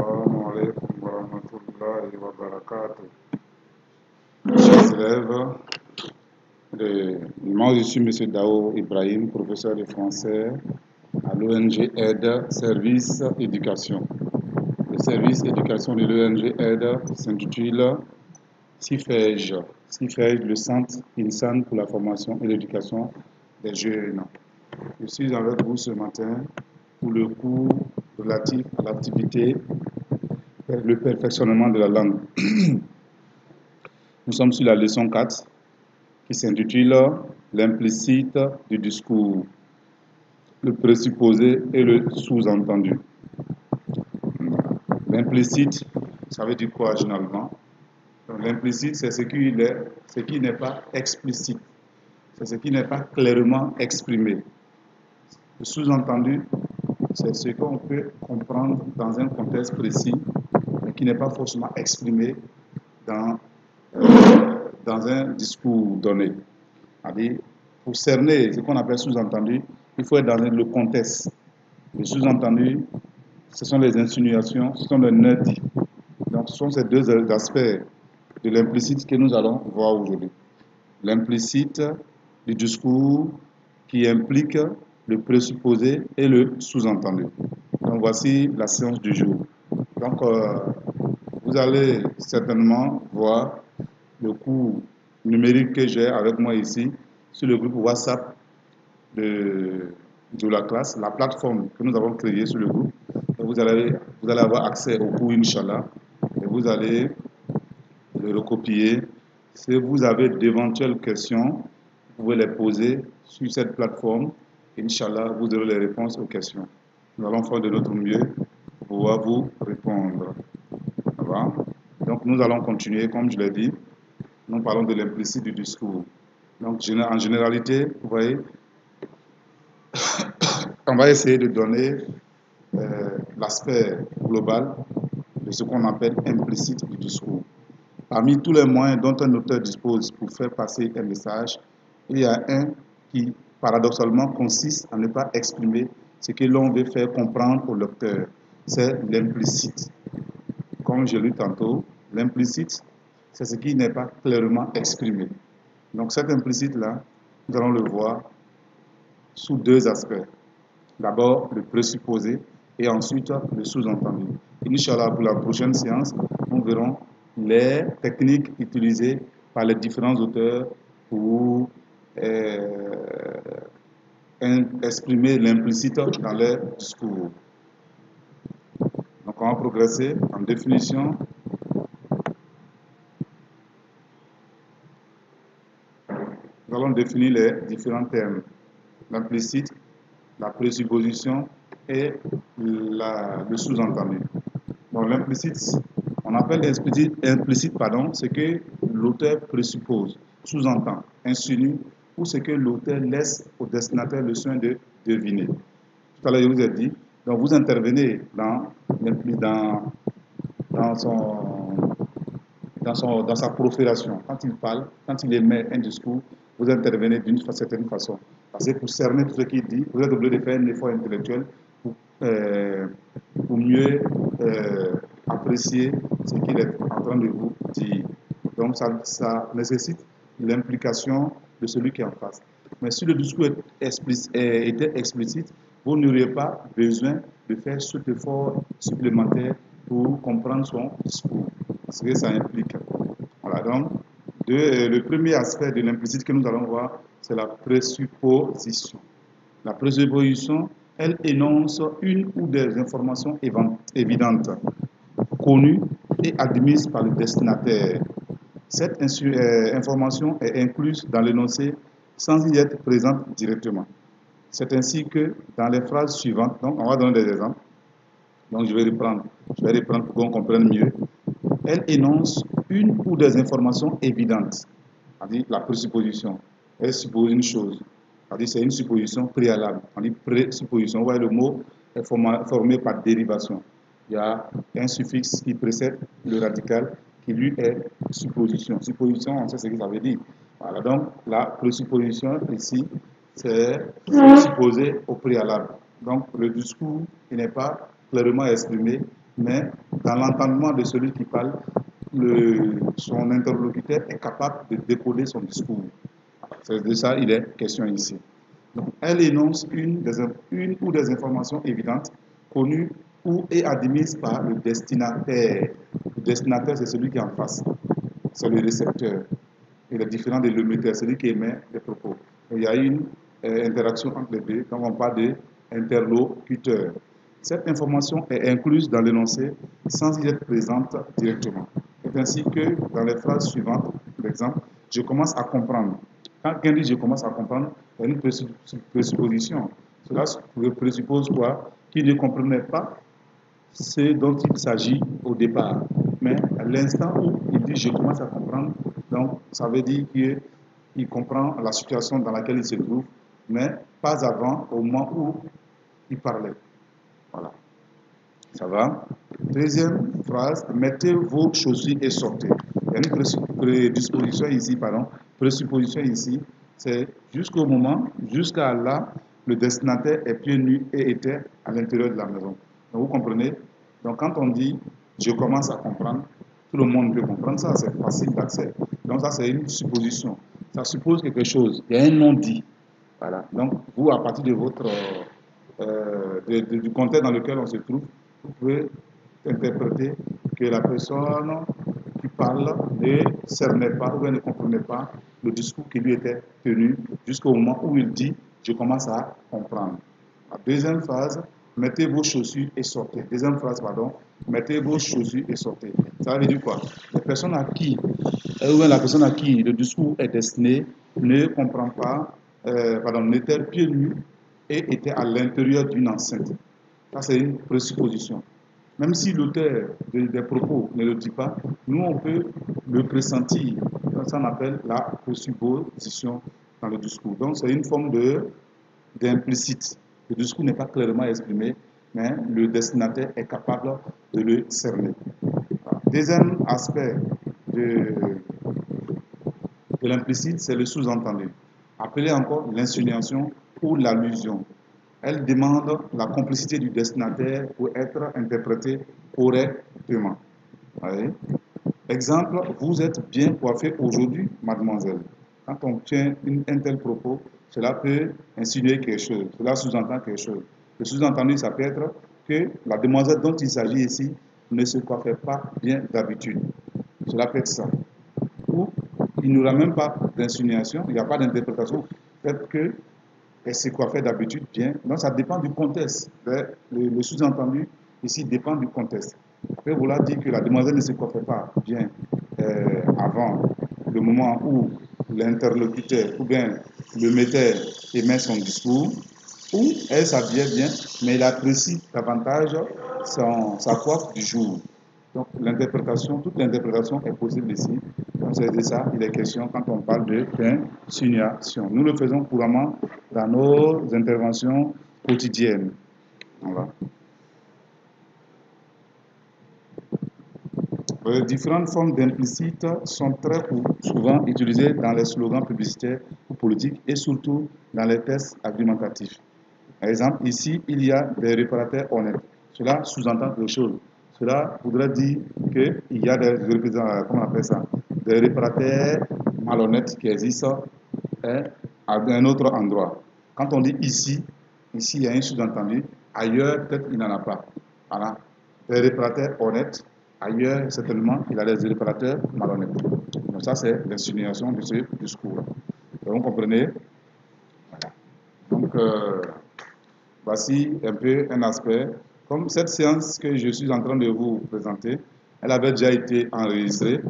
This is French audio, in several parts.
Assalamu alaikum wa rahmatullahi wa barakatuh. Chers élèves, moi je suis M. Dao Ibrahim, professeur de français à l'ONG Aide Service Éducation. Le service éducation de l'ONG Aide s'intitule CIFEJ, le Centre INSAN pour la formation et l'éducation des jeunes. Je suis avec vous ce matin pour le cours relatif à l'activité le perfectionnement de la langue. Nous sommes sur la leçon 4 qui s'intitule l'implicite du discours, le présupposé et le sous-entendu. L'implicite, ça veut dire quoi généralement? L'implicite, c'est ce qui n'est pas explicite, c'est ce qui n'est pas clairement exprimé. Le sous-entendu, c'est ce qu'on peut comprendre dans un contexte précis, mais qui n'est pas forcément exprimé dans un discours donné. C'est-à-dire, pour cerner ce qu'on appelle sous-entendu, il faut être dans le contexte. Le sous-entendu, ce sont les insinuations, ce sont les non-dits. Donc, ce sont ces deux aspects de l'implicite que nous allons voir aujourd'hui. L'implicite du discours qui implique le présupposé et le sous-entendu. Donc, voici la séance du jour. Donc, vous allez certainement voir le cours numérique que j'ai avec moi ici sur le groupe WhatsApp de la classe, la plateforme que nous avons créée sur le groupe. Et vous allez avoir accès au cours, Inch'Allah, et vous allez le recopier. Si vous avez d'éventuelles questions, vous pouvez les poser sur cette plateforme. Inch'Allah, vous aurez les réponses aux questions. Nous allons faire de notre mieux pour pouvoir vous répondre. Ça va? Donc, nous allons continuer, comme je l'ai dit. Nous parlons de l'implicite du discours. Donc, en généralité, vous voyez, on va essayer de donner l'aspect global de ce qu'on appelle implicite du discours. Parmi tous les moyens dont un auteur dispose pour faire passer un message, il y a un qui, paradoxalement, consiste à ne pas exprimer ce que l'on veut faire comprendre au lecteur. C'est l'implicite. Comme je l'ai dit tantôt, l'implicite, c'est ce qui n'est pas clairement exprimé. Donc cet implicite-là, nous allons le voir sous deux aspects. D'abord, le présupposé et ensuite le sous-entendu. Inch'Allah, pour la prochaine séance, nous verrons les techniques utilisées par les différents auteurs pour exprimer l'implicite dans leur discours. Donc on va progresser en définition. Nous allons définir les différents termes. L'implicite, la présupposition et le sous-entendu. Donc l'implicite, on appelle implicite, ce que l'auteur présuppose, sous-entend, insinue, ou ce que l'auteur laisse au destinataire le soin de deviner. Tout à l'heure, je vous ai dit, donc vous intervenez dans sa profération. Quand il parle, quand il émet un discours, vous intervenez d'une certaine façon. Parce que pour cerner tout ce qu'il dit, vous êtes obligé de faire un effort intellectuel pour mieux apprécier ce qu'il est en train de vous dire. Donc ça nécessite l'implication de celui qui est en face. Mais si le discours était explicite, vous n'auriez pas besoin de faire cet effort supplémentaire pour comprendre son discours. Parce que ça implique. Voilà, donc le premier aspect de l'implicite que nous allons voir, c'est la présupposition. La présupposition, elle énonce une ou des informations évidentes, connues et admises par le destinataire. Cette information est incluse dans l'énoncé sans y être présente directement. C'est ainsi que dans les phrases suivantes, donc on va donner des exemples. Donc je vais reprendre pour qu'on comprenne mieux. Elle énonce une ou des informations évidentes, c'est-à-dire la présupposition. Elle suppose une chose, c'est-à-dire c'est une supposition préalable. On dit présupposition. Vous voyez, le mot est formé par dérivation. Il y a un suffixe qui précède le radical qui lui est supposition. Supposition, on sait ce que ça veut dire. Voilà, donc la présupposition ici, c'est supposé au préalable. Donc le discours qui n'est pas clairement exprimé, mais dans l'entendement de celui qui parle, son interlocuteur est capable de décoder son discours. C'est de ça il est question ici. Donc, elle énonce une ou des informations évidentes, connues ou et admises par le destinataire. Le destinataire, c'est celui qui est en face. C'est le récepteur. Il est différent de l'émetteur, celui qui émet des propos. Et il y a une interaction entre les deux quand on parle d'interlocuteur. Cette information est incluse dans l'énoncé sans y être présente directement. C'est ainsi que dans les phrases suivantes, par exemple, je commence à comprendre. Quand quelqu'un dit je commence à comprendre, il y a une présupposition. Cela présuppose quoi? Qu'il ne comprenait pas ce dont il s'agit au départ. Mais à l'instant où il dit je commence à comprendre, donc ça veut dire qu'il comprend la situation dans laquelle il se trouve, mais pas avant, au moment où il parlait. Voilà. Ça va? Deuxième phrase, mettez vos chaussures et sortez. Il y a une prédisposition ici, pardon, présupposition ici, c'est jusqu'au moment, jusqu'à là, le destinataire est pieds nus et était à l'intérieur de la maison. Donc vous comprenez? Donc quand on dit je commence à comprendre, tout le monde peut comprendre ça, c'est facile d'accès. Donc ça c'est une supposition. Ça suppose quelque chose. Il y a un non-dit. Voilà. Donc vous, à partir de votre du contexte dans lequel on se trouve, vous pouvez interpréter que la personne qui parle ne cernait pas ou ne comprenait pas le discours qui lui était tenu jusqu'au moment où il dit « je commence à comprendre ». La deuxième phase, mettez vos chaussures et sortez. Deuxième phrase, pardon, mettez vos chaussures et sortez. Ça veut dire quoi? La personne à qui le discours est destiné ne comprend pas, n'était pieds nus et était à l'intérieur d'une enceinte. Ça, c'est une présupposition. Même si l'auteur des propos ne le dit pas, nous, on peut le pressentir. Ça, on appelle la présupposition dans le discours. Donc, c'est une forme d'implicite. Le discours n'est pas clairement exprimé, mais le destinataire est capable de le cerner. Deuxième aspect de l'implicite, c'est le sous-entendu, appelé encore l'insinuation ou l'allusion. Elle demande la complicité du destinataire pour être interprétée correctement. Voyez? Exemple, vous êtes bien coiffée aujourd'hui, mademoiselle. Quand on tient un tel propos, cela peut insinuer quelque chose, cela sous-entend quelque chose. Le sous-entendu, ça peut être que la demoiselle dont il s'agit ici ne se coiffait pas bien d'habitude. Cela peut être ça. Ou il n'y aura même pas d'insinuation, il n'y a pas d'interprétation. Peut-être que elle se coiffait d'habitude bien. Donc ça dépend du contexte. Le sous-entendu ici dépend du contexte. On peut vouloir dire que la demoiselle ne se coiffait pas bien avant le moment où l'interlocuteur ou bien le metteur émet son discours, ou elle s'habillait bien, mais il apprécie davantage sa coiffe du jour. Donc toute l'interprétation est possible ici. Donc c'est de ça il est question quand on parle d'insinuation. Nous le faisons couramment dans nos interventions quotidiennes. Voilà. Différentes formes d'implicite sont très souvent utilisées dans les slogans publicitaires ou politiques et surtout dans les textes argumentatifs. Par exemple, ici, il y a des réparateurs honnêtes. Cela sous-entend quelque chose. Cela voudrait dire qu'il y a des représentants, comment on appelle ça, des réparateurs malhonnêtes qui existent à un autre endroit. Quand on dit ici, il y a un sous-entendu. Ailleurs, peut-être il n'en a pas. Voilà. Des réparateurs honnêtes. Ailleurs, certainement, il y a des réparateurs malhonnêtes. Donc ça, c'est l'insinuation de ce discours. Donc, vous comprenez? Voilà. Donc, voici un peu un aspect. Comme cette séance que je suis en train de vous présenter, elle avait déjà été enregistrée.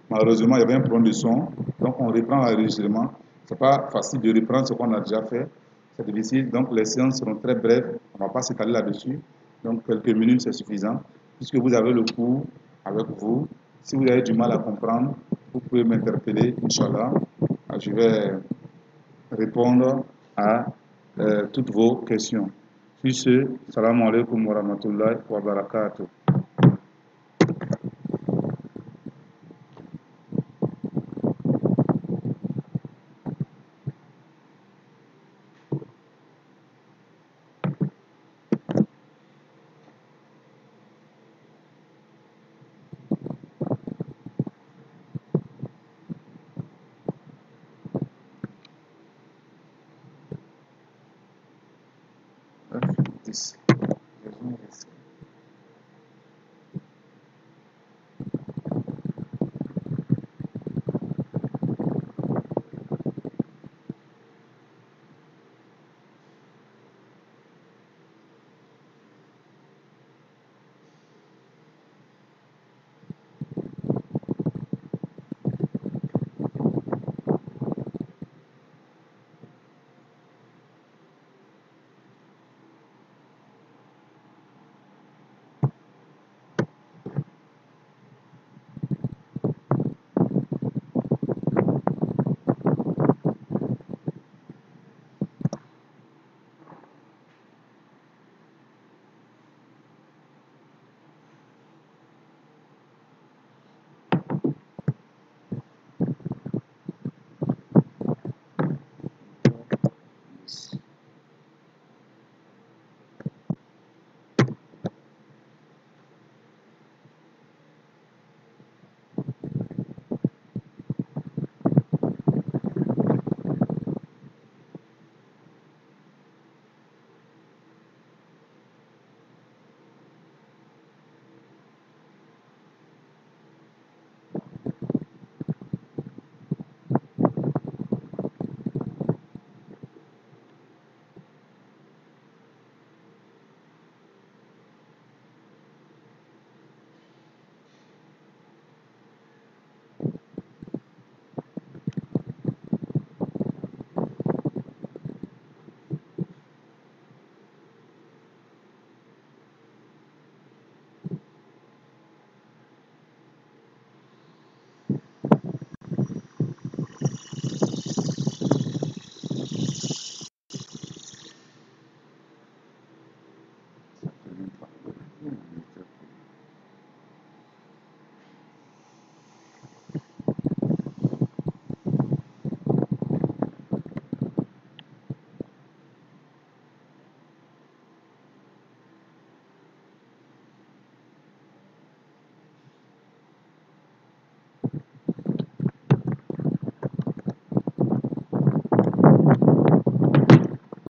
Malheureusement, il y avait un problème de son. Donc, on reprend l'enregistrement. Ce n'est pas facile de reprendre ce qu'on a déjà fait. C'est difficile. Donc, les séances seront très brèves. On ne va pas s'étaler là-dessus. Donc, quelques minutes, c'est suffisant. Puisque vous avez le cours avec vous. Si vous avez du mal à comprendre, vous pouvez m'interpeller, Inch'Allah. Je vais répondre à toutes vos questions. Sur ce, salam alaikum wa rahmatullahi wa barakatuh.